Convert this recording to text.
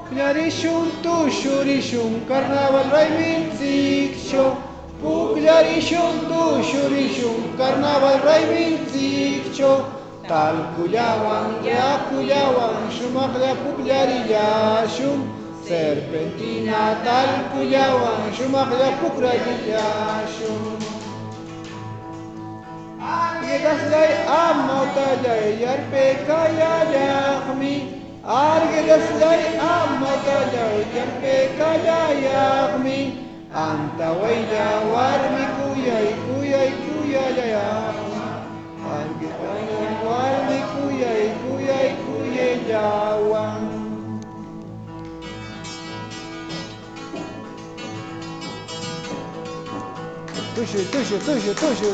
Pukllarishun tushurishun carnaval raymin ziksho. Pukllarishun tushurishun carnaval raymin ziksho. Talkullawan yakullawan shumaqlla puklarillashun. Serpentina talkullawan shumaqlla pukllarillashun. Arguedaslay amawtallay yarpekayallaqmi. Arguedaslay amawtallay yarpekayallaqmi. Antawaylla warmi kuyay kuyay kuyallayaqmi. Arguedaslay warmi kuyay kuyay kuyallawan. Tuyo, tuyo, tuyo, tuyo.